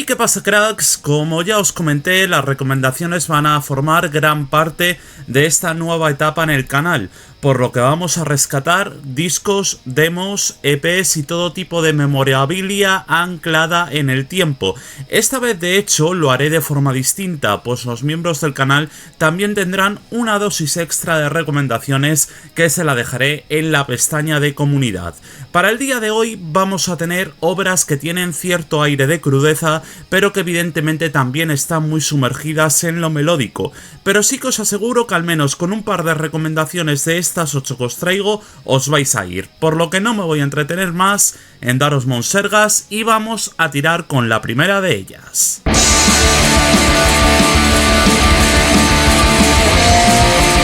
Hey, ¿qué pasa, cracks? Como ya os comenté, las recomendaciones van a formar gran parte de esta nueva etapa en el canal, por lo que vamos a rescatar discos, demos, EPs y todo tipo de memorabilia anclada en el tiempo. Esta vez, de hecho, lo haré de forma distinta, pues los miembros del canal también tendrán una dosis extra de recomendaciones que se la dejaré en la pestaña de comunidad. Para el día de hoy vamos a tener obras que tienen cierto aire de crudeza, pero que evidentemente también están muy sumergidas en lo melódico. Pero sí que os aseguro que al menos con un par de recomendaciones de estas 8 que os traigo, os vais a ir. Por lo que no me voy a entretener más en daros monsergas y vamos a tirar con la primera de ellas.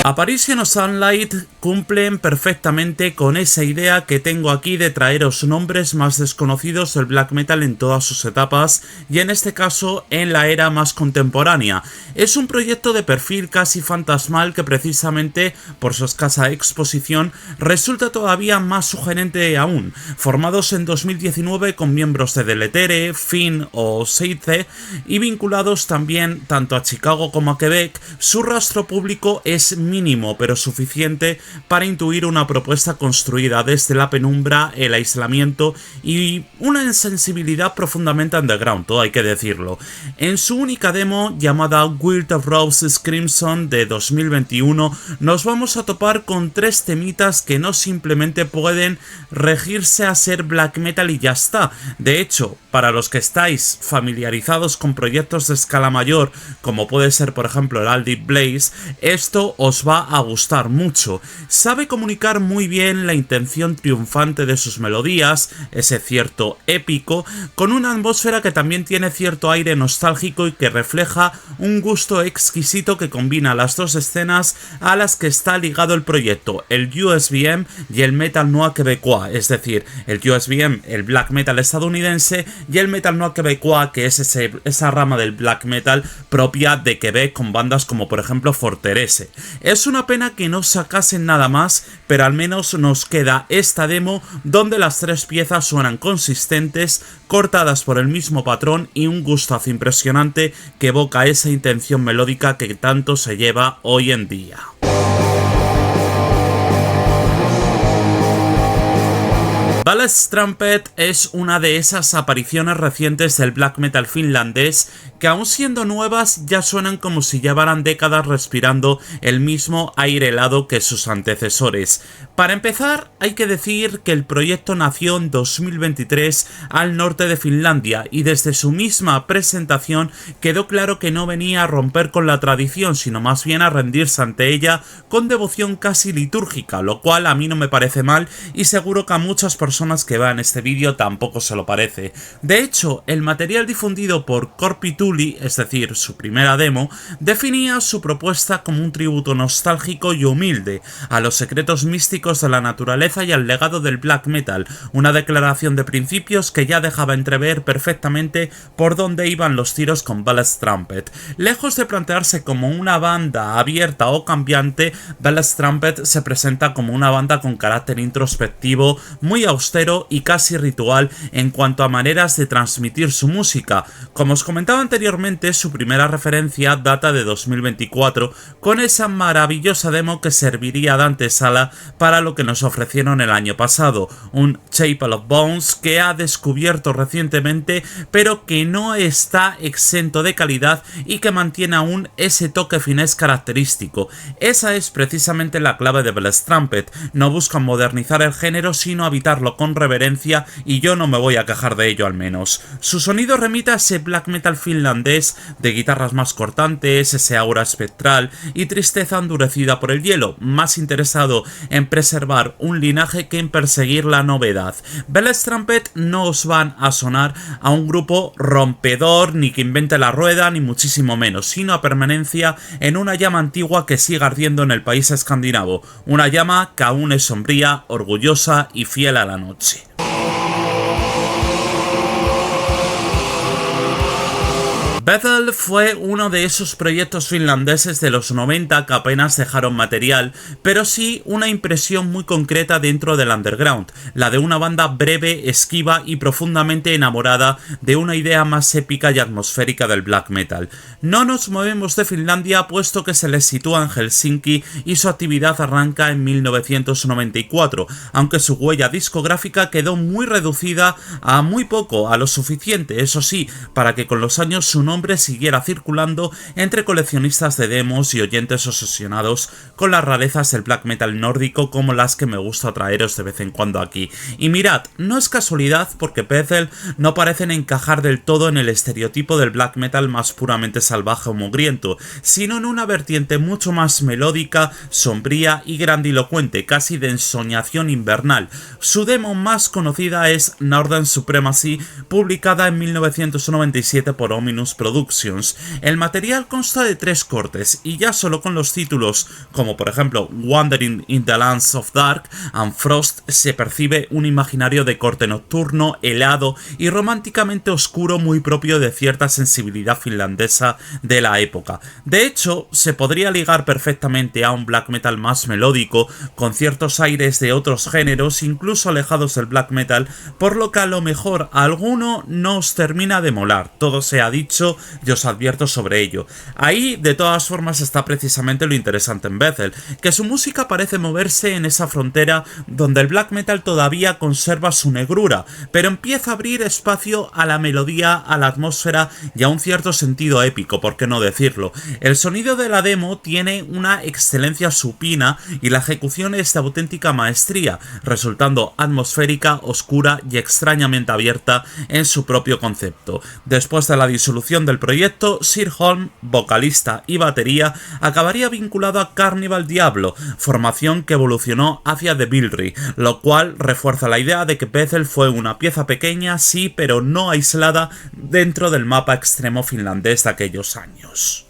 Apparition of Sunlight cumplen perfectamente con esa idea que tengo aquí de traeros nombres más desconocidos del black metal en todas sus etapas, y en este caso en la era más contemporánea. Es un proyecto de perfil casi fantasmal que precisamente por su escasa exposición resulta todavía más sugerente aún. Formados en 2019 con miembros de Deletere, Finn o Seitze y vinculados también tanto a Chicago como a Quebec, su rastro público es mínimo pero suficiente para intuir una propuesta construida desde la penumbra, el aislamiento y una insensibilidad profundamente underground, todo hay que decirlo. En su única demo llamada Wild of Roses Crimson de 2021 nos vamos a topar con 3 temitas que no simplemente pueden regirse a ser black metal y ya está. De hecho, para los que estáis familiarizados con proyectos de escala mayor, como puede ser por ejemplo el Aldic Blaze, esto os va a gustar mucho. Sabe comunicar muy bien la intención triunfante de sus melodías, ese cierto épico, con una atmósfera que también tiene cierto aire nostálgico y que refleja un gusto exquisito que combina las dos escenas a las que está ligado el proyecto, el USBM y el metal noir quebecois, es decir, el USBM, el black metal estadounidense, y el metal noir quebecois, que es esa rama del black metal propia de Quebec con bandas como por ejemplo Forteresse. Es una pena que no sacasen nada más, pero al menos nos queda esta demo donde las 3 piezas suenan consistentes, cortadas por el mismo patrón y un gustazo impresionante que evoca esa intención melódica que tanto se lleva hoy en día. Ballast Trumpet es una de esas apariciones recientes del black metal finlandés que, aun siendo nuevas, ya suenan como si llevaran décadas respirando el mismo aire helado que sus antecesores. Para empezar, hay que decir que el proyecto nació en 2023 al norte de Finlandia y desde su misma presentación quedó claro que no venía a romper con la tradición, sino más bien a rendirse ante ella con devoción casi litúrgica, lo cual a mí no me parece mal y seguro que a muchas personas que vean este vídeo tampoco se lo parece. De hecho, el material difundido por Corpi Tuli, es decir, su primera demo, definía su propuesta como un tributo nostálgico y humilde a los secretos místicos de la naturaleza y al legado del black metal, una declaración de principios que ya dejaba entrever perfectamente por dónde iban los tiros con Ballast Trumpet. Lejos de plantearse como una banda abierta o cambiante, Ballast Trumpet se presenta como una banda con carácter introspectivo, muy austero y casi ritual en cuanto a maneras de transmitir su música. Como os comentaba anteriormente, su primera referencia data de 2024, con esa maravillosa demo que serviría de antesala para lo que nos ofrecieron el año pasado, un Chapel of Bones que ha descubierto recientemente, pero que no está exento de calidad y que mantiene aún ese toque finés característico. Esa es precisamente la clave de Ballast Trumpet, no buscan modernizar el género sino habitarlo con reverencia, y yo no me voy a quejar de ello al menos. Su sonido remite a ese black metal finlandés de guitarras más cortantes, ese aura espectral y tristeza endurecida por el hielo, más interesado en preservar un linaje que en perseguir la novedad. Ballast Trumpet no os van a sonar a un grupo rompedor, ni que invente la rueda, ni muchísimo menos, sino a permanencia en una llama antigua que sigue ardiendo en el país escandinavo, una llama que aún es sombría, orgullosa y fiel a la noche. Bethel fue uno de esos proyectos finlandeses de los 90 que apenas dejaron material, pero sí una impresión muy concreta dentro del underground, la de una banda breve, esquiva y profundamente enamorada de una idea más épica y atmosférica del black metal. No nos movemos de Finlandia puesto que se les sitúa en Helsinki y su actividad arranca en 1994, aunque su huella discográfica quedó muy reducida a muy poco, a lo suficiente, eso sí, para que con los años su nombre siguiera circulando entre coleccionistas de demos y oyentes obsesionados con las rarezas del black metal nórdico como las que me gusta traeros de vez en cuando aquí. Y mirad, no es casualidad porque Bethel no parecen encajar del todo en el estereotipo del black metal más puramente salvaje o mugriento, sino en una vertiente mucho más melódica, sombría y grandilocuente, casi de ensoñación invernal. Su demo más conocida es Northern Supremacy, publicada en 1997 por Ominous Productions. El material consta de 3 cortes y ya solo con los títulos, como por ejemplo Wandering in the Lands of Dark and Frost, se percibe un imaginario de corte nocturno, helado y románticamente oscuro muy propio de cierta sensibilidad finlandesa de la época. De hecho, se podría ligar perfectamente a un black metal más melódico, con ciertos aires de otros géneros, incluso alejados del black metal, por lo que a lo mejor a alguno no os termina de molar, todo se ha dicho y os advierto sobre ello. Ahí, de todas formas, está precisamente lo interesante en Bethel, que su música parece moverse en esa frontera donde el black metal todavía conserva su negrura, pero empieza a abrir espacio a la melodía, a la atmósfera y a un cierto sentido épico, por qué no decirlo. El sonido de la demo tiene una excelencia supina y la ejecución es de auténtica maestría, resultando atmosférica, oscura y extrañamente abierta en su propio concepto. Después de la disolución del proyecto, Sir Holm, vocalista y batería, acabaría vinculado a Carnival Diablo, formación que evolucionó hacia The Bilry, lo cual refuerza la idea de que Bethel fue una pieza pequeña, sí, pero no aislada dentro del mapa extremo finlandés de aquellos años.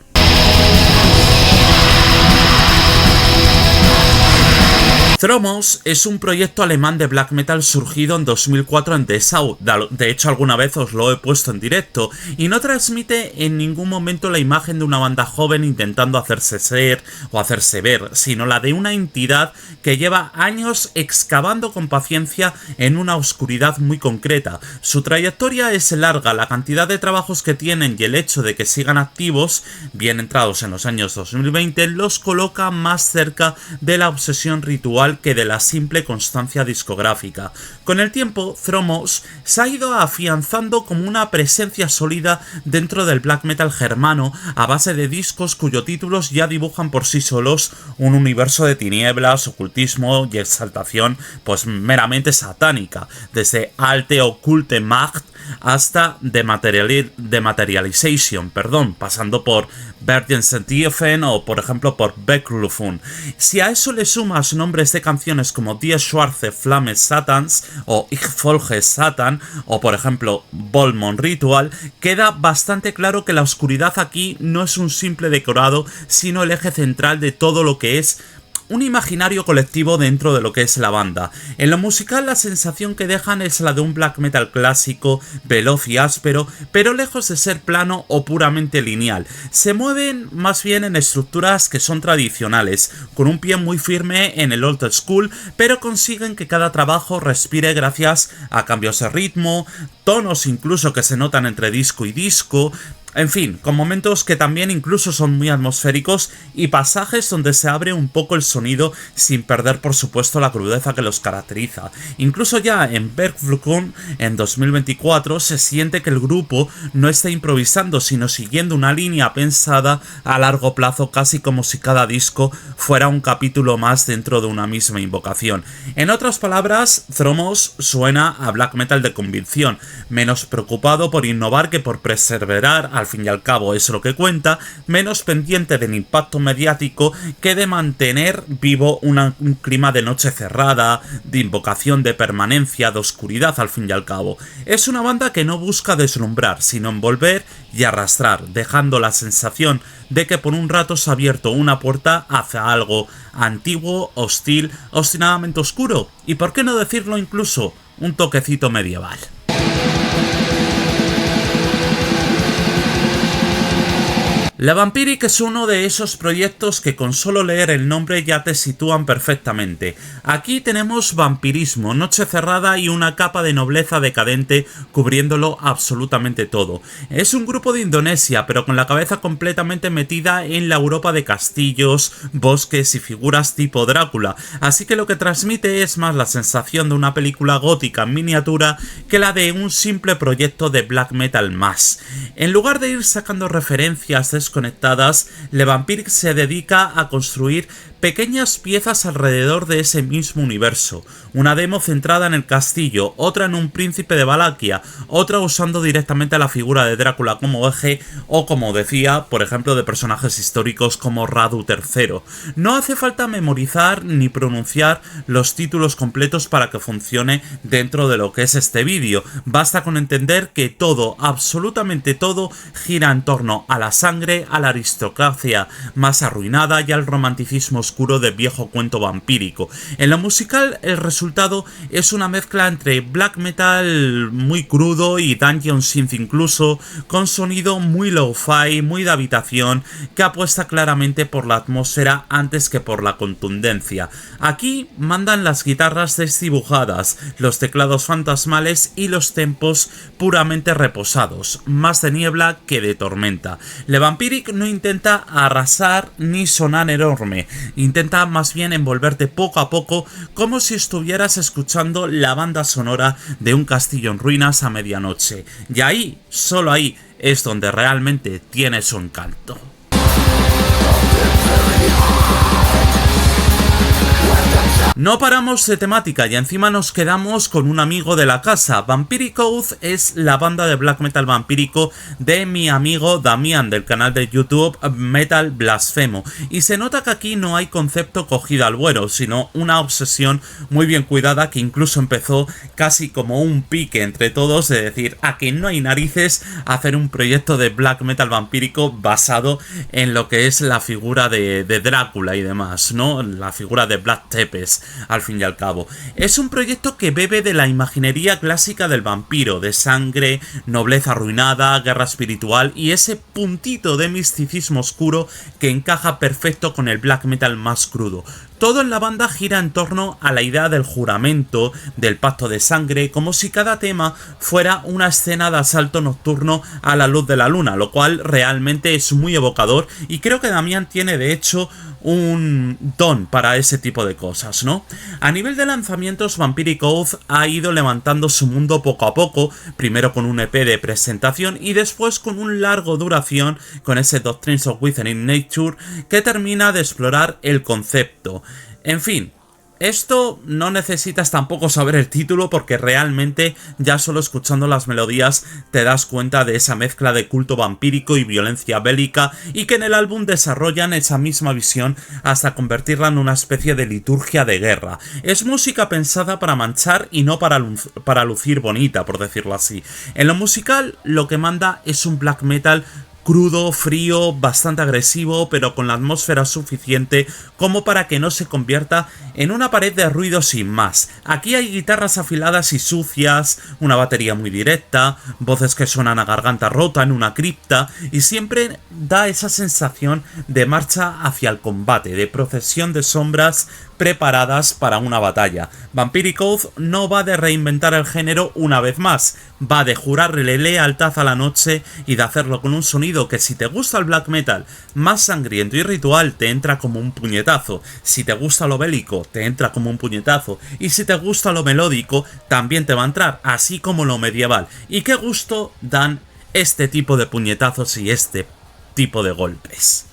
Thromos es un proyecto alemán de black metal surgido en 2004 en Dessau, de hecho alguna vez os lo he puesto en directo, y no transmite en ningún momento la imagen de una banda joven intentando hacerse ser o hacerse ver, sino la de una entidad que lleva años excavando con paciencia en una oscuridad muy concreta. Su trayectoria es larga, la cantidad de trabajos que tienen y el hecho de que sigan activos, bien entrados en los años 2020, los coloca más cerca de la obsesión ritual que de la simple constancia discográfica. Con el tiempo, Thromos se ha ido afianzando como una presencia sólida dentro del black metal germano a base de discos cuyos títulos ya dibujan por sí solos un universo de tinieblas, ocultismo y exaltación pues meramente satánica, desde Alte Occulte Macht hasta Dematerialization, pasando por Bergensentiefen o por ejemplo por Becklufun. Si a eso le sumas nombres de canciones como Die Schwarze Flamme Satans o Ich folge Satan o por ejemplo Volmon Ritual, queda bastante claro que la oscuridad aquí no es un simple decorado, sino el eje central de todo lo que es un imaginario colectivo dentro de lo que es la banda. En lo musical la sensación que dejan es la de un black metal clásico, veloz y áspero, pero lejos de ser plano o puramente lineal. Se mueven más bien en estructuras que son tradicionales, con un pie muy firme en el old school, pero consiguen que cada trabajo respire gracias a cambios de ritmo, tonos incluso que se notan entre disco y disco. En fin, con momentos que también incluso son muy atmosféricos y pasajes donde se abre un poco el sonido sin perder por supuesto la crudeza que los caracteriza. Incluso ya en Bergflukun en 2024 se siente que el grupo no está improvisando sino siguiendo una línea pensada a largo plazo, casi como si cada disco fuera un capítulo más dentro de una misma invocación. En otras palabras, Thromos suena a black metal de convicción, menos preocupado por innovar que por perseverar. Al fin y al cabo es lo que cuenta, menos pendiente del impacto mediático que de mantener vivo un clima de noche cerrada, de invocación de permanencia, de oscuridad al fin y al cabo. Es una banda que no busca deslumbrar, sino envolver y arrastrar, dejando la sensación de que por un rato se ha abierto una puerta hacia algo antiguo, hostil, obstinadamente oscuro, y por qué no decirlo incluso, un toquecito medieval. La Vampiric es uno de esos proyectos que con solo leer el nombre ya te sitúan perfectamente. Aquí tenemos vampirismo, noche cerrada y una capa de nobleza decadente cubriéndolo absolutamente todo. Es un grupo de Indonesia, pero con la cabeza completamente metida en la Europa de castillos, bosques y figuras tipo Drácula, así que lo que transmite es más la sensación de una película gótica en miniatura que la de un simple proyecto de black metal más. En lugar de ir sacando referencias desconectadas, Le Vampiric se dedica a construir pequeñas piezas alrededor de ese mismo universo. Una demo centrada en el castillo, otra en un príncipe de Valaquia, otra usando directamente a la figura de Drácula como eje o, como decía, por ejemplo, de personajes históricos como Radu III. No hace falta memorizar ni pronunciar los títulos completos para que funcione dentro de lo que es este vídeo. Basta con entender que todo, absolutamente todo, gira en torno a la sangre, a la aristocracia más arruinada y al romanticismo oscuro de viejo cuento vampírico. En lo musical, el resultado es una mezcla entre black metal muy crudo y dungeon synth incluso, con sonido muy lo-fi, muy de habitación, que apuesta claramente por la atmósfera antes que por la contundencia. Aquí mandan las guitarras desdibujadas, los teclados fantasmales y los tempos puramente reposados, más de niebla que de tormenta. Le Vampiric no intenta arrasar ni sonar enorme, intenta más bien envolverte poco a poco como si estuvieras escuchando la banda sonora de un castillo en ruinas a medianoche. Y ahí, solo ahí, es donde realmente tiene su encanto. No paramos de temática y encima nos quedamos con un amigo de la casa. Vampiric Oath es la banda de black metal vampírico de mi amigo Damián del canal de YouTube Metal Blasfemo, y se nota que aquí no hay concepto cogido al vuelo, sino una obsesión muy bien cuidada que incluso empezó casi como un pique entre todos de decir a que no hay narices hacer un proyecto de black metal vampírico basado en lo que es la figura de Drácula y demás, ¿no? La figura de Vlad Tepes, al fin y al cabo. Es un proyecto que bebe de la imaginería clásica del vampiro, de sangre, nobleza arruinada, guerra espiritual y ese puntito de misticismo oscuro que encaja perfecto con el black metal más crudo. Todo en la banda gira en torno a la idea del juramento, del pacto de sangre, como si cada tema fuera una escena de asalto nocturno a la luz de la luna, lo cual realmente es muy evocador y creo que Damián tiene de hecho un don para ese tipo de cosas, ¿no? A nivel de lanzamientos, Vampiric Oath ha ido levantando su mundo poco a poco, primero con un EP de presentación y después con un largo duración con ese Doctrines of Within in Nature que termina de explorar el concepto. En fin, esto no necesitas tampoco saber el título porque realmente ya solo escuchando las melodías te das cuenta de esa mezcla de culto vampírico y violencia bélica y que en el álbum desarrollan esa misma visión hasta convertirla en una especie de liturgia de guerra. Es música pensada para manchar y no para lucir bonita, por decirlo así. En lo musical lo que manda es un black metal crudo, frío, bastante agresivo, pero con la atmósfera suficiente como para que no se convierta en una pared de ruido sin más. Aquí hay guitarras afiladas y sucias, una batería muy directa, voces que suenan a garganta rota en una cripta, y siempre da esa sensación de marcha hacia el combate, de procesión de sombras preparadas para una batalla. Vampiric Oath no va de reinventar el género una vez más, va de jurarle lealtad a la noche y de hacerlo con un sonido que, si te gusta el black metal más sangriento y ritual, te entra como un puñetazo. Si te gusta lo bélico, te entra como un puñetazo. Y si te gusta lo melódico, también te va a entrar, así como lo medieval. Y qué gusto dan este tipo de puñetazos y este tipo de golpes.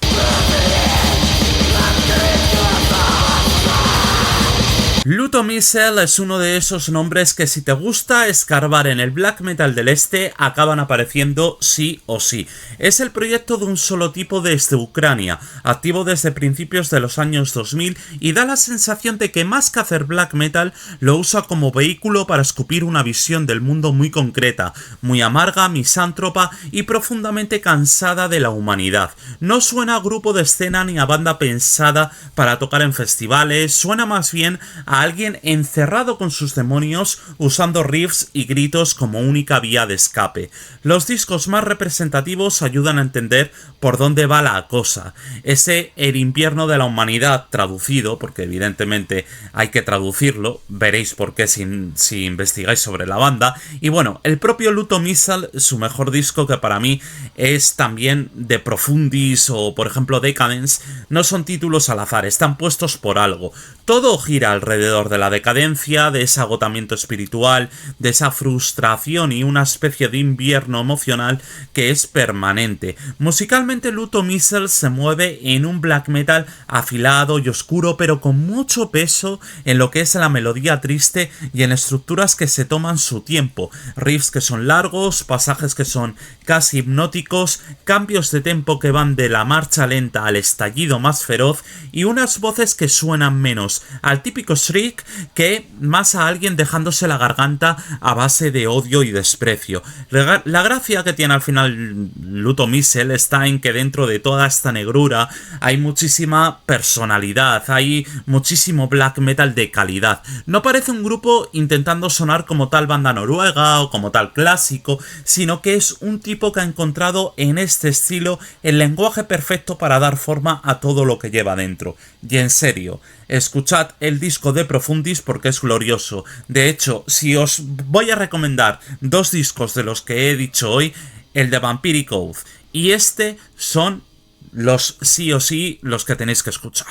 Luto Missile es uno de esos nombres que, si te gusta escarbar en el black metal del este, acaban apareciendo sí o sí. Es el proyecto de un solo tipo desde Ucrania, activo desde principios de los años 2000, y da la sensación de que más que hacer black metal lo usa como vehículo para escupir una visión del mundo muy concreta, muy amarga, misántropa y profundamente cansada de la humanidad. No suena a grupo de escena ni a banda pensada para tocar en festivales, suena más bien a a alguien encerrado con sus demonios usando riffs y gritos como única vía de escape. Los discos más representativos ayudan a entender por dónde va la cosa. Ese El invierno de la humanidad traducido, porque evidentemente hay que traducirlo, veréis por qué si investigáis sobre la banda. Y bueno, el propio Luto Missile, su mejor disco, que para mí es también De Profundis o por ejemplo Decadence, no son títulos al azar, están puestos por algo. Todo gira alrededor de la decadencia, de ese agotamiento espiritual, de esa frustración y una especie de invierno emocional que es permanente. Musicalmente Luto Missile se mueve en un black metal afilado y oscuro, pero con mucho peso en lo que es la melodía triste y en estructuras que se toman su tiempo. Riffs que son largos, pasajes que son casi hipnóticos, cambios de tempo que van de la marcha lenta al estallido más feroz y unas voces que suenan menos al típico shriek que más a alguien dejándose la garganta a base de odio y desprecio. La gracia que tiene al final Luto Missile está en que dentro de toda esta negrura hay muchísima personalidad, hay muchísimo black metal de calidad. No parece un grupo intentando sonar como tal banda noruega o como tal clásico, sino que es un tipo que ha encontrado en este estilo el lenguaje perfecto para dar forma a todo lo que lleva dentro. Y en serio, escuchad el disco De Profundis porque es glorioso. De hecho, si os voy a recomendar dos discos de los que he dicho hoy, el de Vampiric Oath y este son los sí o sí los que tenéis que escuchar.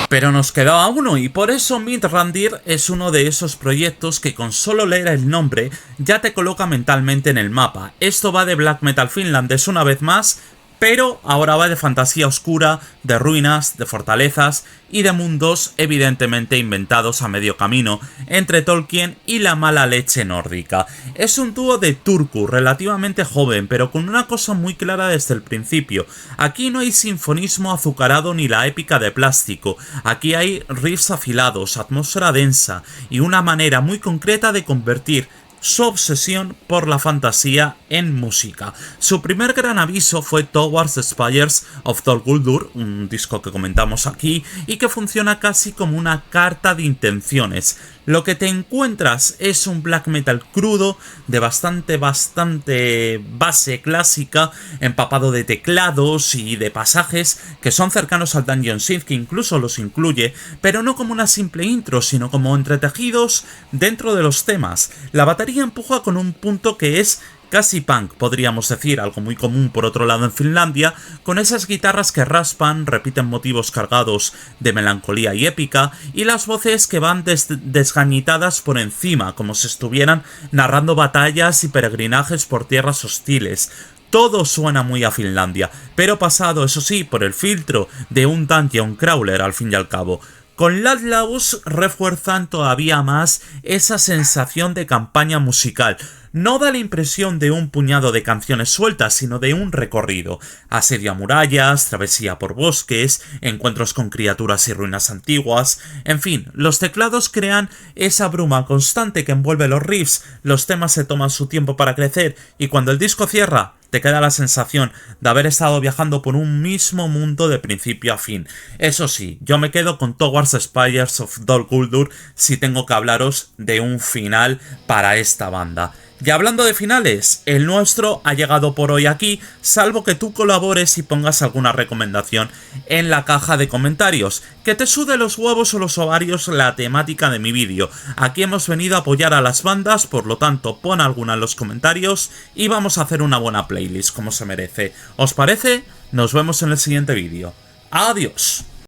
Pero nos quedaba uno y por eso Midrandir es uno de esos proyectos que con solo leer el nombre ya te coloca mentalmente en el mapa. Esto va de black metal finlandés una vez más, pero ahora va de fantasía oscura, de ruinas, de fortalezas y de mundos evidentemente inventados a medio camino entre Tolkien y la mala leche nórdica. Es un dúo de Turku relativamente joven, pero con una cosa muy clara desde el principio. Aquí no hay sinfonismo azucarado ni la épica de plástico. Aquí hay riffs afilados, atmósfera densa y una manera muy concreta de convertir su obsesión por la fantasía en música. Su primer gran aviso fue Towards the Spires of Dol Guldur, un disco que comentamos aquí y que funciona casi como una carta de intenciones. Lo que te encuentras es un black metal crudo, de bastante base clásica, empapado de teclados y de pasajes que son cercanos al Dungeon Synth, que incluso los incluye, pero no como una simple intro, sino como entretejidos dentro de los temas. La batería empuja con un punto que es casi punk, podríamos decir, algo muy común por otro lado en Finlandia, con esas guitarras que raspan, repiten motivos cargados de melancolía y épica, y las voces que van desgañitadas por encima, como si estuvieran narrando batallas y peregrinajes por tierras hostiles. Todo suena muy a Finlandia, pero pasado, eso sí, por el filtro de un dungeon crawler al fin y al cabo. Con Ladlaus refuerzan todavía más esa sensación de campaña musical. No da la impresión de un puñado de canciones sueltas, sino de un recorrido. Asedio a murallas, travesía por bosques, encuentros con criaturas y ruinas antiguas. En fin, los teclados crean esa bruma constante que envuelve los riffs, los temas se toman su tiempo para crecer y cuando el disco cierra, te queda la sensación de haber estado viajando por un mismo mundo de principio a fin. Eso sí, yo me quedo con Towards the Spires of Dol Guldur si tengo que hablaros de un final para esta banda. Y hablando de finales, el nuestro ha llegado por hoy aquí, salvo que tú colabores y pongas alguna recomendación en la caja de comentarios. Que te sude los huevos o los ovarios la temática de mi vídeo. Aquí hemos venido a apoyar a las bandas, por lo tanto pon alguna en los comentarios y vamos a hacer una buena playlist como se merece. ¿Os parece? Nos vemos en el siguiente vídeo. ¡Adiós!